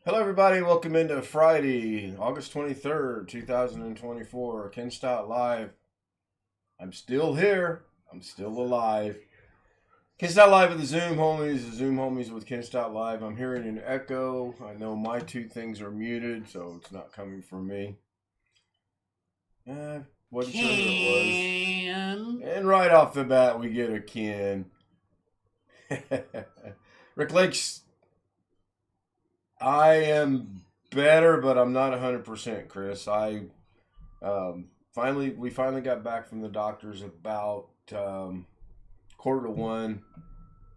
Hello, everybody. Welcome into Friday, August 23rd, 2024. Ken Stott Live. I'm still here. I'm still alive. Ken Stott Live with the Zoom homies. The Zoom homies with Ken Stott Live. I'm hearing an echo. I know my two things are muted, so it's not coming from me. Wasn't sure who it was. And right off the bat, we get a Ken. Rick Lakes. I am better, but I'm not 100%, Chris. We finally got back from the doctors about quarter to one,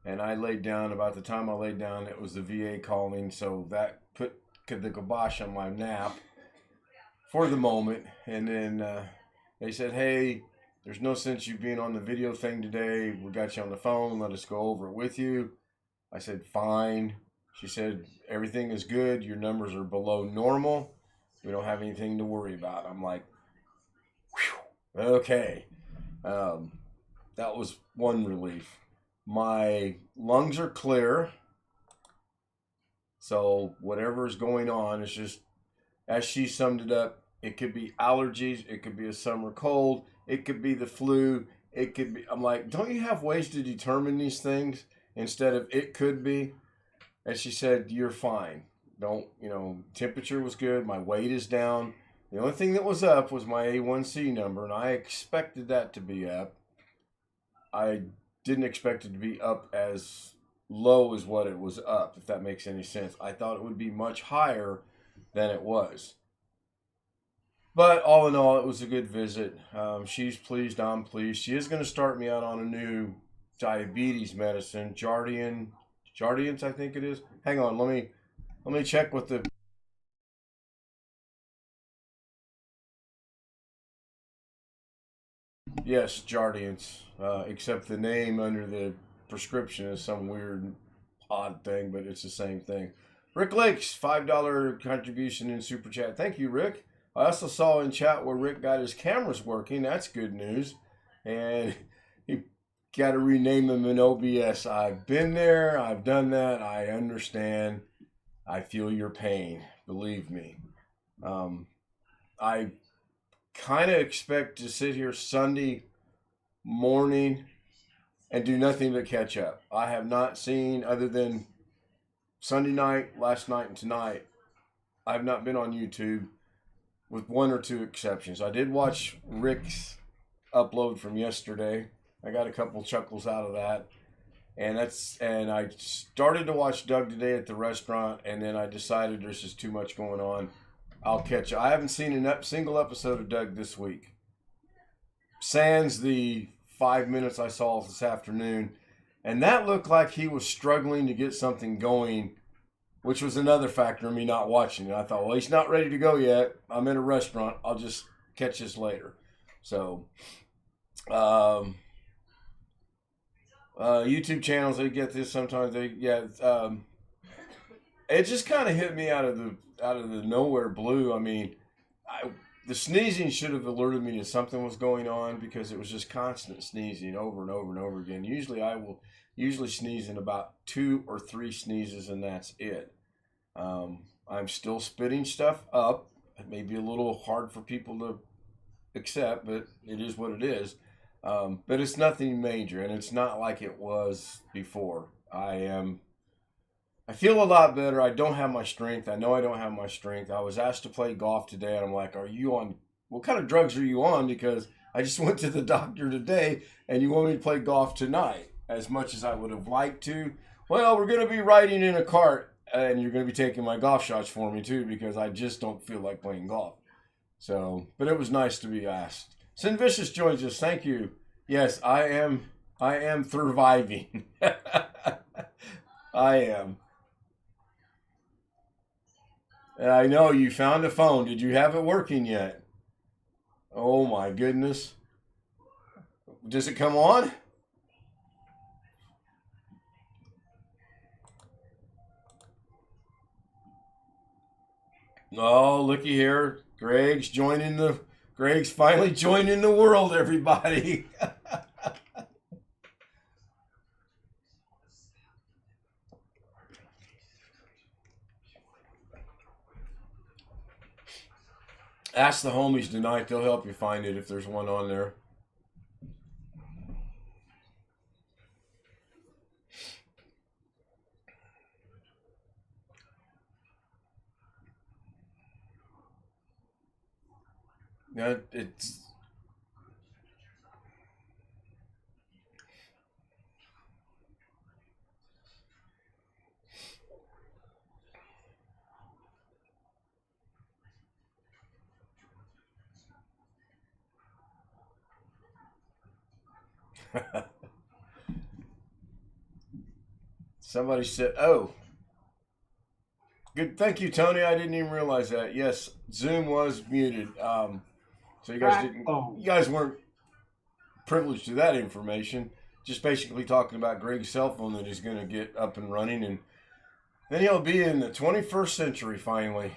and I laid down. About the time I laid down, it was the VA calling, so that put the kibosh on my nap for the moment. And then they said, "Hey, there's no sense you being on the video thing today. We got you on the phone. Let us go over it with you." I said, "Fine." She said, "Everything is good. Your numbers are below normal. We don't have anything to worry about." I'm like, whew, okay. That was one relief. My lungs are clear. So whatever is going on, it's just, as she summed it up, it could be allergies. It could be a summer cold. It could be the flu. It could be, I'm like, don't you have ways to determine these things instead of it could be? And she said, "You're fine. Temperature was good. My weight is down. The only thing that was up was my A1C number, and I expected that to be up. I didn't expect it to be up as low as what it was up, if that makes any sense. I thought it would be much higher than it was. But all in all, it was a good visit. She's pleased. I'm pleased. She is going to start me out on a new diabetes medicine, Jardiance, I think it is. Hang on, let me check with the. Yes, Jardiance. Except the name under the prescription is some weird, odd thing, but it's the same thing. Rick Lakes, $5 contribution in Super Chat. Thank you, Rick. I also saw in chat where Rick got his cameras working. That's good news. And he got to rename them in OBS. I've been there. I've done that. I understand. I feel your pain. Believe me. I kind of expect to sit here Sunday morning and do nothing but catch up. I have not seen, other than Sunday night, last night, and tonight, I've not been on YouTube with one or two exceptions. I did watch Rick's upload from yesterday. I got a couple chuckles out of that. And I started to watch Doug today at the restaurant, and then I decided there's just too much going on. I'll catch up. I haven't seen a single episode of Doug this week. Sans the 5 minutes I saw this afternoon. And that looked like he was struggling to get something going, which was another factor in me not watching it. I thought, well, he's not ready to go yet. I'm in a restaurant. I'll just catch this later. So, YouTube channels, they get this sometimes. It just kind of hit me out of the nowhere blue. I mean, the sneezing should have alerted me that something was going on, because it was just constant sneezing over and over and over again. I will sneeze in about 2 or 3 sneezes, and that's it. I'm still spitting stuff up. It may be a little hard for people to accept, but it is what it is. But it's nothing major, and it's not like it was before. I feel a lot better. I don't have my strength. I know I don't have my strength. I was asked to play golf today, and I'm like, what kind of drugs are you on? Because I just went to the doctor today, and you want me to play golf tonight, as much as I would have liked to. Well, we're going to be riding in a cart, and you're going to be taking my golf shots for me too, because I just don't feel like playing golf. So, but it was nice to be asked. Sin Vicious joins us. Thank you. Yes, I am surviving. I am. And I know you found a phone. Did you have it working yet? Oh my goodness. Does it come on? Oh, looky here. Greg's finally joining the world, everybody. Ask the homies tonight. They'll help you find it if there's one on there. Yeah, it's... Somebody said, "Oh, good. Thank you, Tony. I didn't even realize that. Yes, Zoom was muted. So you guys weren't privileged to that information. Just basically talking about Greg's cell phone that he's going to get up and running, and then he'll be in the 21st century finally."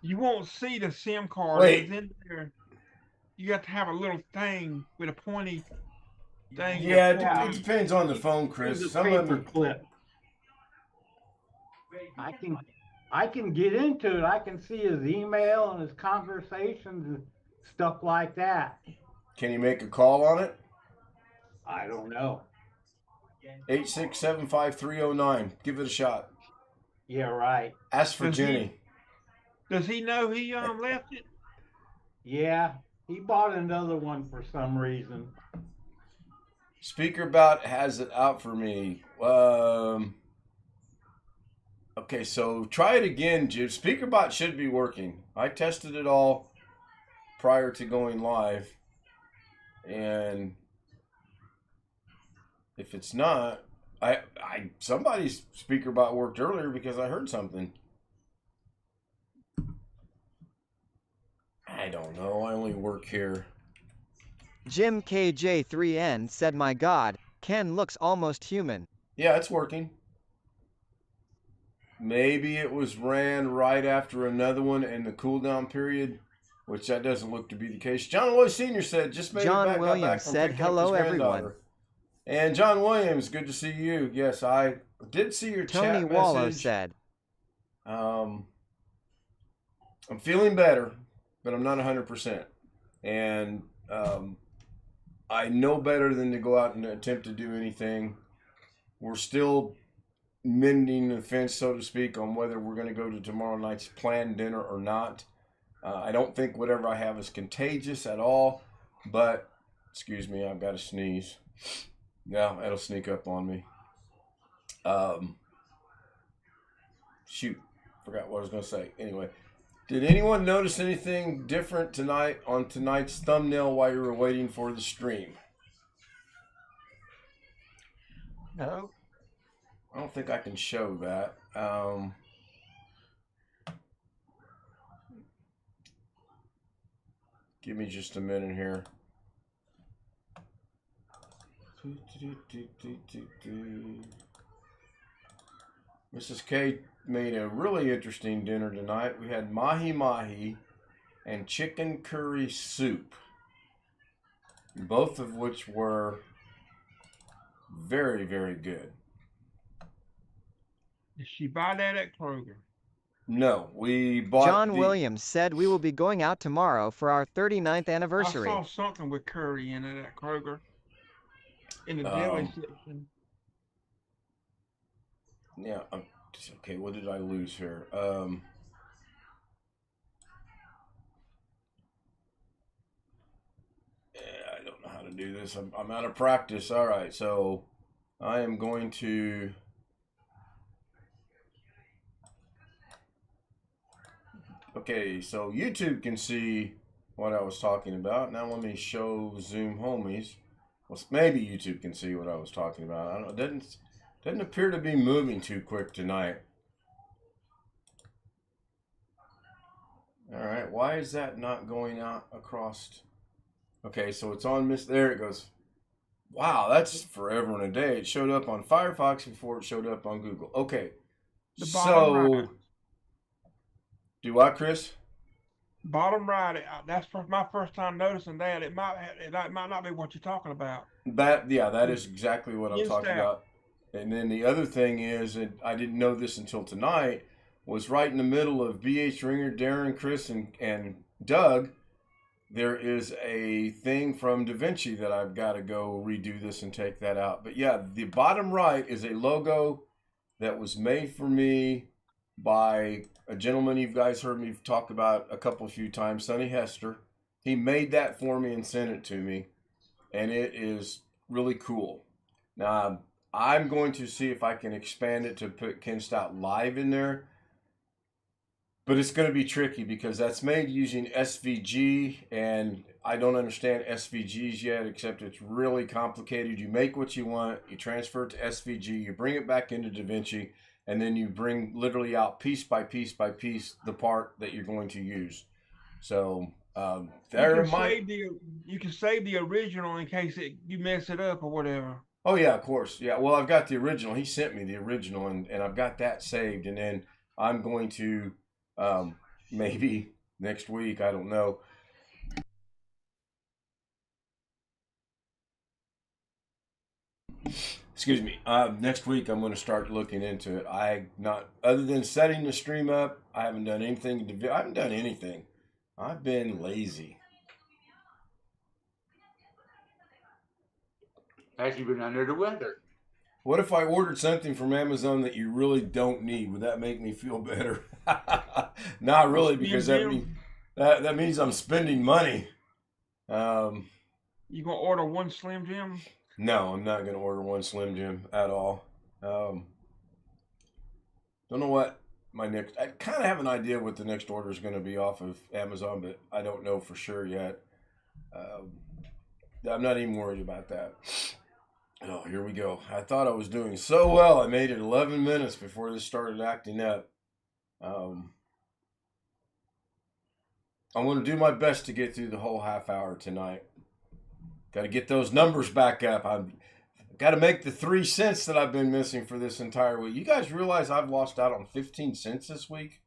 You won't see the SIM card. Wait. It's in there. You got to have a little thing with a pointy thing. Yeah, it depends on the phone, Chris. Some of them clip. I can get into it. I can see his email and his conversations and stuff like that. Can you make a call on it? I don't know. 8675309. Give it a shot. Yeah, right. Ask for Jenny. Does he know he left it? Yeah, he bought another one for some reason. SpeakerBot has it out for me. Okay, so try it again, Jim. SpeakerBot should be working. I tested it all prior to going live, and if it's not, somebody's SpeakerBot worked earlier because I heard something. I don't know. I only work here. Jim KJ3N said, "My God, Ken looks almost human." Yeah, it's working. Maybe it was ran right after another one in the cooldown period, which that doesn't look to be the case. John Williams Sr. said, "Just made John it back." Williams said, "Hello, everyone." And John Williams, good to see you. Yes, I did see your Tony chat Wallow message. said, I'm feeling better, but I'm not 100%. And I know better than to go out and attempt to do anything. We're still mending the fence, so to speak, on whether we're going to go to tomorrow night's planned dinner or not. I don't think whatever I have is contagious at all, but, excuse me, I've got to sneeze. Yeah, it'll sneak up on me. Shoot, forgot what I was going to say. Anyway, did anyone notice anything different tonight on tonight's thumbnail while you were waiting for the stream? No. I don't think I can show that. Give me just a minute here. Mrs. K made a really interesting dinner tonight. We had mahi-mahi and chicken curry soup, both of which were very, very good. Did she buy that at Kroger? No, we bought. John Williams said, "We will be going out tomorrow for our 39th anniversary." I saw something with curry in it at Kroger. In the deli section. Yeah, okay, what did I lose here? I don't know how to do this. I'm out of practice. All right, so I am going to... Okay, so YouTube can see what I was talking about. Now let me show Zoom homies. Well, maybe YouTube can see what I was talking about. I don't know. It doesn't appear to be moving too quick tonight. All right, why is that not going out across? Okay, so it's on there it goes. Wow, that's forever and a day. It showed up on Firefox before it showed up on Google. Okay, so right. Do I, Chris? Bottom right. That's my first time noticing that. It might not be what you're talking about. That is exactly what I'm talking about. And then the other thing is, and I didn't know this until tonight, was right in the middle of BH Ringer, Darren, Chris, and Doug, there is a thing from DaVinci that I've got to go redo this and take that out. But yeah, the bottom right is a logo that was made for me by a gentleman you guys heard me talk about a few times, Sonny Hester. He made that for me and sent it to me, and it is really cool. Now, I'm going to see if I can expand it to put Ken Stout Live in there, but it's going to be tricky because that's made using SVG, and I don't understand SVGs yet, except it's really complicated. You make what you want, you transfer it to SVG, you bring it back into DaVinci, and then you bring literally out piece by piece by piece the part that you're going to use. So you can save the original in case you mess it up or whatever. Oh yeah, of course. Yeah, well, I've got the original. He sent me the original, and I've got that saved. And then I'm going to maybe next week, I don't know. Excuse me. Next week, I'm going to start looking into it. Other than setting the stream up, I haven't done anything. I haven't done anything. I've been lazy. Has you been under the weather? What if I ordered something from Amazon that you really don't need? Would that make me feel better? Not really, because that means I'm spending money. You gonna order one Slim Jim? No, I'm not gonna order one Slim Jim at all. Don't know what my next. I kind of have an idea what the next order is going to be off of Amazon, but I don't know for sure yet. I'm not even worried about that. Oh, here we go. I thought I was doing so well. I made it 11 minutes before this started acting up. I'm going to do my best to get through the whole half hour tonight. Got to get those numbers back up. I've got to make the 3 cents that I've been missing for this entire week. You guys realize I've lost out on 15 cents this week?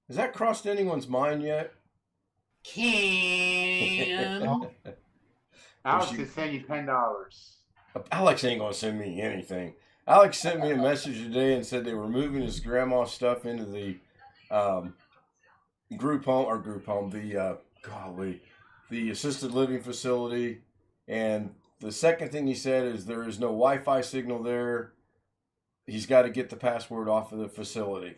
Has that crossed anyone's mind yet? Can Alex is sending you $10. Alex ain't gonna send me anything. Alex sent me a message today and said they were moving his grandma's stuff into the the assisted living facility. And the second thing he said is there is no Wi-Fi signal there. He's got to get the password off of the facility.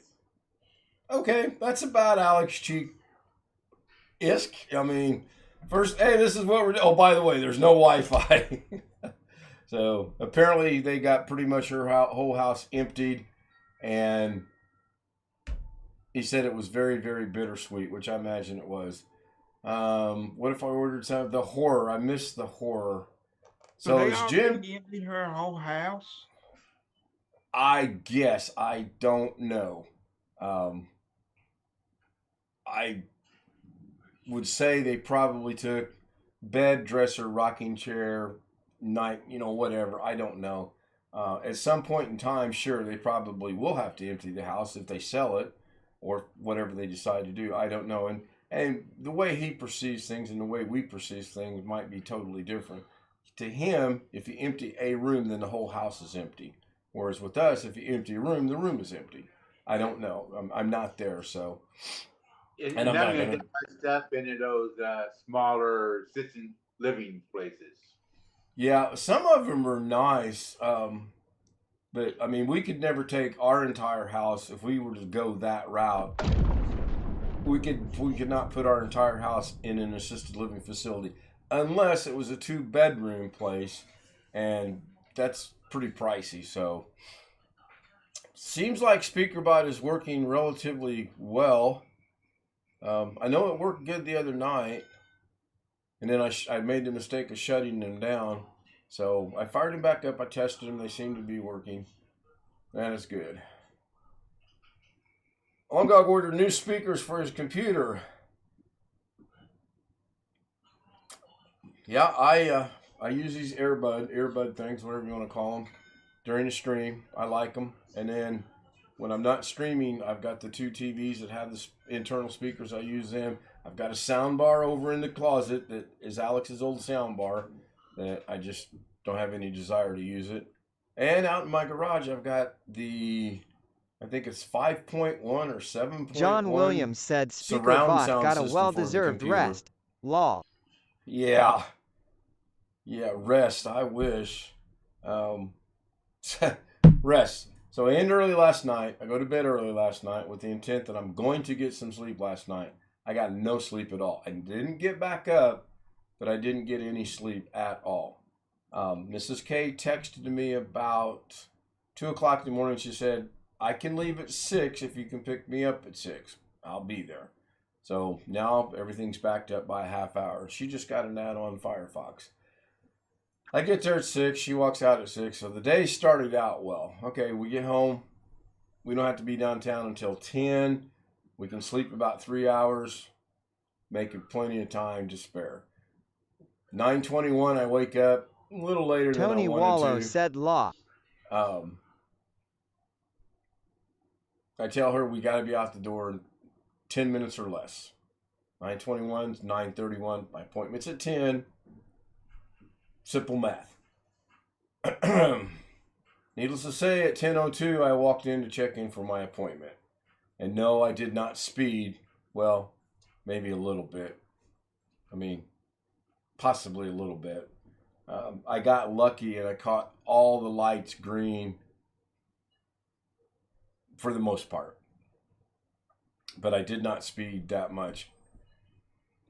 Okay, that's about Alex Cheek-isk. I mean, first, hey, this is what we're doing. Oh, by the way, there's no Wi-Fi. So apparently they got pretty much her whole house emptied, and he said it was very, very bittersweet, which I imagine it was. What if I ordered some of the horror? I missed the horror. So is Jim emptied her whole house? I guess. I don't know. I would say they probably took bed, dresser, rocking chair, night, whatever. I don't know. At some point in time, sure, they probably will have to empty the house if they sell it or whatever they decide to do. I don't know. And the way he perceives things and the way we perceive things might be totally different. To him, if you empty a room, then the whole house is empty. Whereas with us, if you empty a room, the room is empty. I don't know. I'm not there, so. And I'm not going to put stuff into those smaller assisted living places. Yeah, some of them are nice, but I mean, we could never take our entire house if we were to go that route. We could not put our entire house in an assisted living facility unless it was a 2-bedroom place, and that's pretty pricey. So, seems like SpeakerBot is working relatively well. I know it worked good the other night. And then I made the mistake of shutting them down. So I fired them back up. I tested them. They seem to be working. That is good. Ongog ordered new speakers for his computer. Yeah, I use these earbud things, whatever you want to call them, during the stream. I like them. And then when I'm not streaming, I've got the 2 TVs that have the internal speakers. I use them. I've got a sound bar over in the closet that is Alex's old sound bar that I just don't have any desire to use it. And out in my garage, I've got the I think it's 5.1 or 7.1. John Williams said Speaker surround Bot sound got a system for the well-deserved computer. rest. Lol. Yeah. Yeah, rest. I wish. Rest. So I end early last night. I go to bed early last night with the intent that I'm going to get some sleep last night. I got no sleep at all. I didn't get back up, but I didn't get any sleep at all. Mrs. K texted me about 2 o'clock in the morning. She said, I can leave at 6 if you can pick me up at 6. I'll be there. So now everything's backed up by a half hour. She just got an ad on Firefox. I get there at 6. She walks out at 6. So the day started out well. Okay, we get home. We don't have to be downtown until 10. We can sleep about 3 hours, making plenty of time to spare. 9:21, I wake up a little later Tony than I Wallow wanted to. said law. I tell her we got to be out the door in 10 minutes or less. 9:21, 9:31. My appointment's at 10. Simple math. Needless to say, at 10:02, I walked in to check in for my appointment. And no, I did not speed. Well, maybe a little bit. I mean, possibly a little bit. I got lucky and I caught all the lights green for the most part. But I did not speed that much.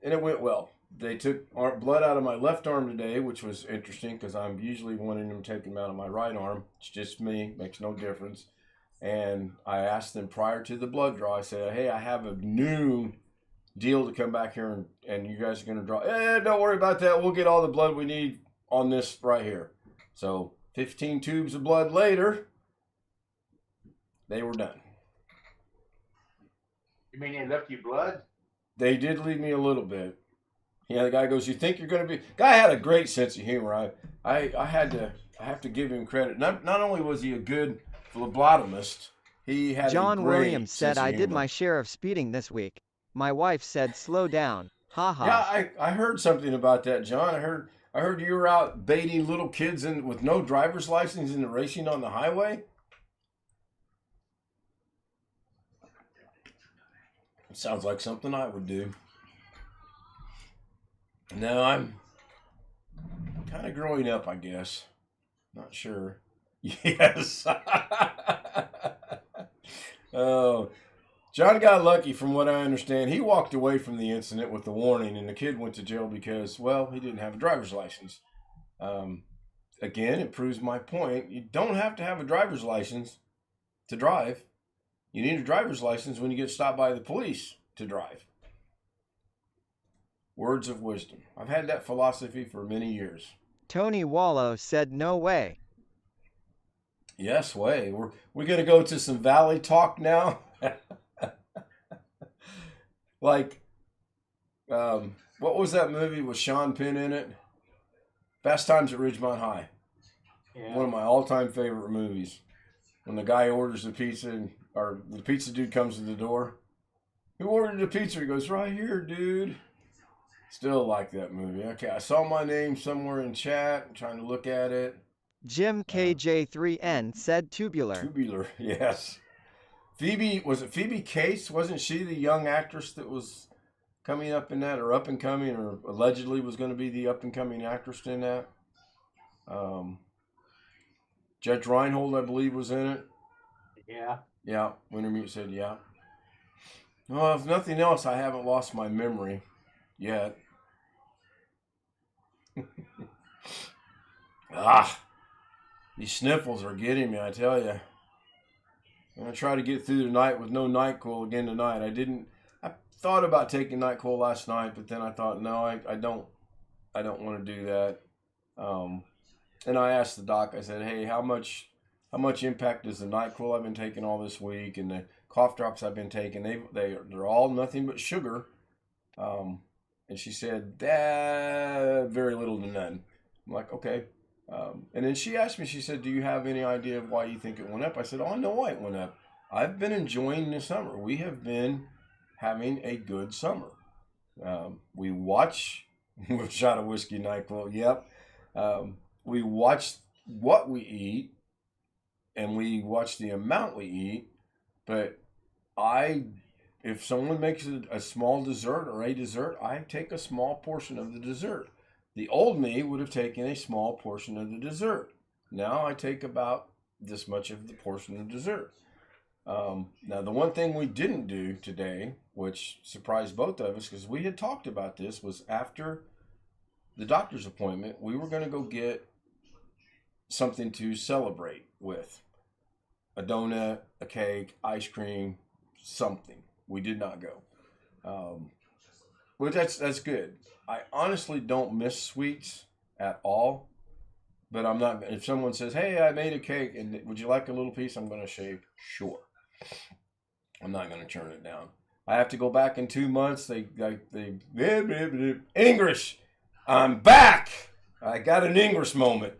And it went well. They took blood out of my left arm today, which was interesting because I'm usually wanting them taken out of my right arm. It's just me, makes no difference. And I asked them prior to the blood draw, I said, hey, I have a new deal to come back here and you guys are going to draw. Don't worry about that. We'll get all the blood we need on this right here. So 15 tubes of blood later, they were done. You mean they left you blood? They did leave me a little bit. Yeah, the guy goes, you think you're going to be... Guy had a great sense of humor. I have to give him credit. Not only was he a good phlebotomist, he had John a great Williams said sense of I humor. did my share of speeding this week. My wife said slow down. Ha ha. Yeah, I heard something about that, John. I heard you were out baiting little kids with no driver's license and racing on the highway. It sounds like something I would do. No, I'm kind of growing up, I guess. Not sure. Yes. Oh, John got lucky from what I understand. He walked away from the incident with the warning, and the kid went to jail because, well, he didn't have a driver's license. Again, it proves my point. You don't have to have a driver's license to drive. You need a driver's license when you get stopped by the police to drive. Words of wisdom. I've had that philosophy for many years. Tony Wallow said no way. Yes, way. We're going to go to some Valley talk now. Like, what was that movie with Sean Penn in it? Fast Times at Ridgemont High. Yeah. One of my all-time favorite movies. When the guy orders the pizza, or the pizza dude comes to the door. Who ordered the pizza? He goes, right here, dude. Still like that movie. Okay, I saw my name somewhere in chat. I'm trying to look at it. Jim KJ3N said tubular. Tubular, yes. Was it Phoebe Case? Wasn't she the young actress that was coming up in that, or up and coming, or allegedly was going to be the up and coming actress in that? Judge Reinhold, I believe, was in it. Yeah. Yeah, Wintermute said yeah. Well, if nothing else, I haven't lost my memory yet. These sniffles are getting me, I tell you. I'm going to try to get through the night with no NyQuil again tonight. I thought about taking NyQuil last night, but then I thought, no, I don't want to do that. And I asked the doc, I said, hey, how much impact does the NyQuil I've been taking all this week and the cough drops I've been taking, they're all nothing but sugar. And she said, very little to none. I'm like, okay. And then she asked me, she said, do you have any idea of why you think it went up? I said, oh, I know why it went up. I've been enjoying the summer. We have been having a good summer. We watch, a shot of whiskey, NyQuil, yep. We watch what we eat, and we watch the amount we eat. But if someone makes a small dessert or a dessert, I take a small portion of the dessert. The old me would have taken a small portion of the dessert. Now I take about this much of the portion of dessert. Now, the one thing we didn't do today, which surprised both of us, because we had talked about this, was after the doctor's appointment, we were going to go get something to celebrate with. A donut, a cake, ice cream, something. We did not go. But that's good. I honestly don't miss sweets at all. But I'm not. If someone says, "Hey, I made a cake, and would you like a little piece?" I'm going to shave. Sure. I'm not going to turn it down. I have to go back in 2 months. They English. I'm back. I got an English moment.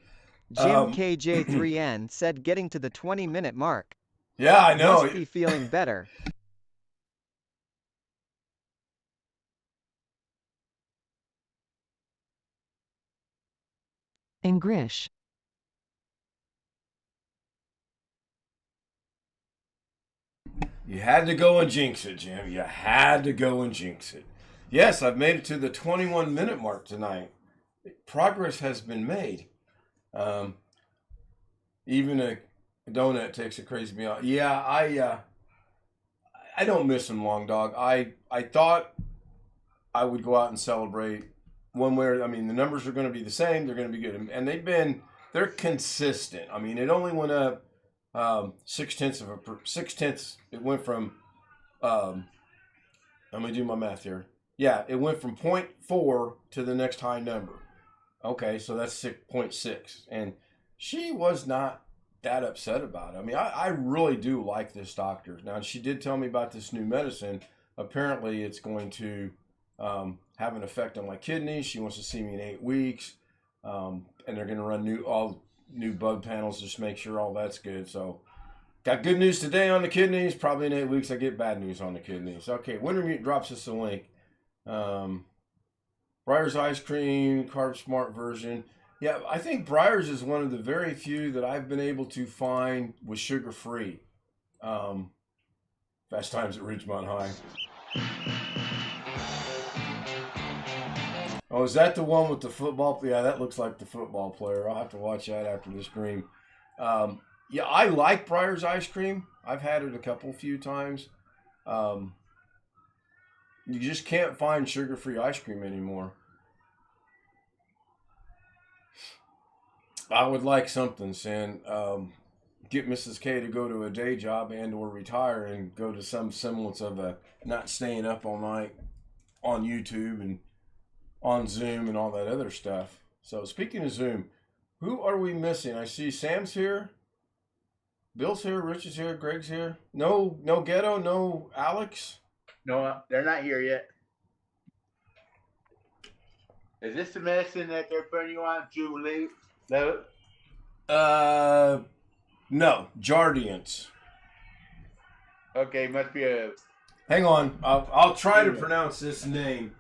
Jim KJ3N said getting to the 20-minute mark. Yeah, I know. Must be feeling better. Engrish. You had to go and jinx it, Jim. You had to go and jinx it. Yes, I've made it to the 21-minute mark tonight. Progress has been made. Even a donut takes a crazy meal. Yeah, I don't miss them, Long Dog. I thought I would go out and celebrate one way. I mean, the numbers are going to be the same. They're going to be good, and they're consistent. I mean, it only went up 0.6. It went from I'm gonna do my math here. Yeah, it went from 0.4 to the next high number. Okay, so that's 6.6, and she was not that upset about it. I mean, I really do like this doctor. Now, she did tell me about this new medicine. Apparently, it's going to have an effect on my kidneys. She wants to see me in 8 weeks, and they're going to run all new blood panels just to make sure all that's good. So, got good news today on the kidneys. Probably in 8 weeks, I get bad news on the kidneys. Okay, Wintermute drops us a link. Breyer's ice cream, Carb Smart version. Yeah, I think Breyer's is one of the very few that I've been able to find with sugar-free. Fast Times at Ridgemont High. Oh, is that the one with the football? Yeah, that looks like the football player. I'll have to watch that after the stream. Yeah, I like Breyer's ice cream. I've had it a few times. You just can't find sugar-free ice cream anymore. I would like something, Sin. Get Mrs. K to go to a day job and or retire and go to some semblance of a not staying up all night on YouTube and on Zoom and all that other stuff. So speaking of Zoom, who are we missing? I see Sam's here. Bill's here. Rich is here. Greg's here. No Ghetto. No Alex. No, they're not here yet. Is this the medicine that they're putting you on, Jubilee? No. No. Jardiance. Okay, must be a. Hang on. I'll try to pronounce this name.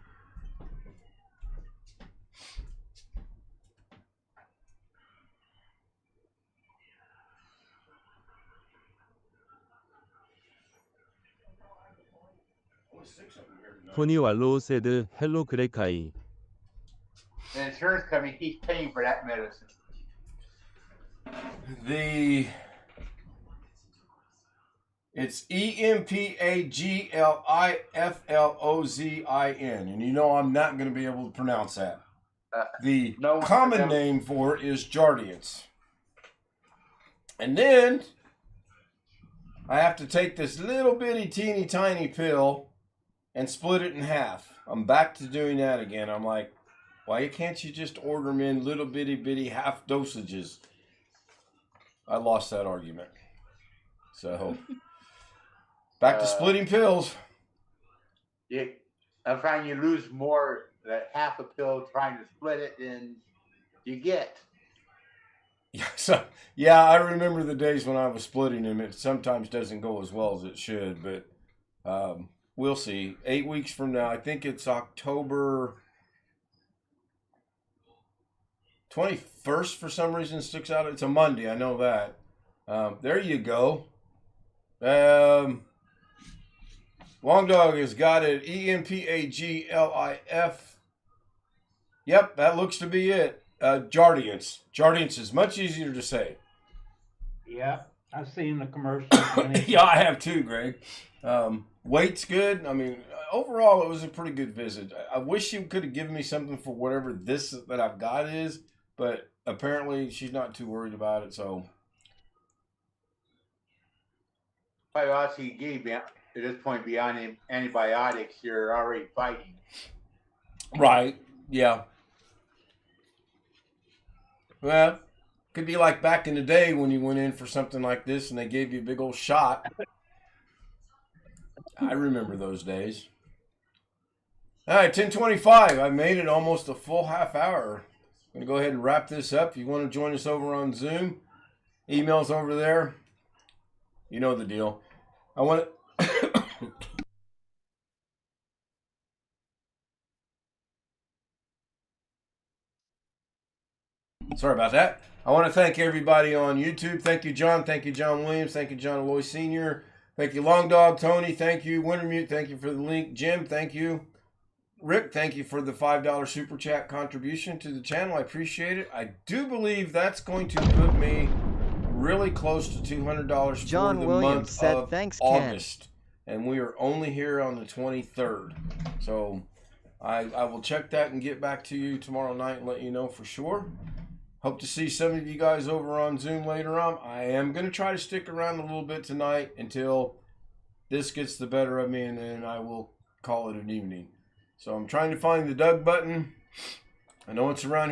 토니 왈로우 said, "Hello, 그레카이." The insurance company keeps paying for that medicine. It's EMPAGLIFLOZIN, and you know I'm not going to be able to pronounce that. The common name for it is Jardiance. And then I have to take this little bitty teeny tiny pill and split it in half. I'm back to doing that again. I'm like, why can't you just order them in little bitty half dosages? I lost that argument. So, back to splitting pills. I'm trying you lose more than half a pill trying to split it than you get. Yeah, I remember the days when I was splitting them. It sometimes doesn't go as well as it should, but we'll see. 8 weeks from now, I think it's October 21st for some reason sticks out. It's a Monday, I know that. There you go. Long Dog has got it. EMPAGLIF. Yep, that looks to be it. Jardiance. Jardiance is much easier to say. Yeah, I've seen the commercials. Yeah, I have too, Greg. Weight's good. I mean, overall, it was a pretty good visit. I wish she could have given me something for whatever this that I've got is, but apparently she's not too worried about it. So, Quite honestly, you gave me at this point beyond antibiotics, you're already fighting. right, yeah. Well, could be like back in the day when you went in for something like this and they gave you a big old shot. I remember those days. All right, 10:25. I made it almost a full half hour. I'm going to go ahead and wrap this up. If you want to join us over on Zoom, emails over there. You know the deal. I want to... Sorry about that. I want to thank everybody on YouTube. Thank you, John. Thank you, John Williams. Thank you, John Aloy Sr. Thank you, Long Dog. Tony, thank you. Wintermute, thank you for the link. Jim, thank you. Rick, thank you for the $5 super chat contribution to the channel. I appreciate it. I do believe that's going to put me really close to $200 John for the Williams month said, of "Thanks, Ken." August. And we are only here on the 23rd. So I will check that and get back to you tomorrow night and let you know for sure. Hope to see some of you guys over on Zoom later on. I am going to try to stick around a little bit tonight until this gets the better of me, and then I will call it an evening. So I'm trying to find the Doug button. I know it's around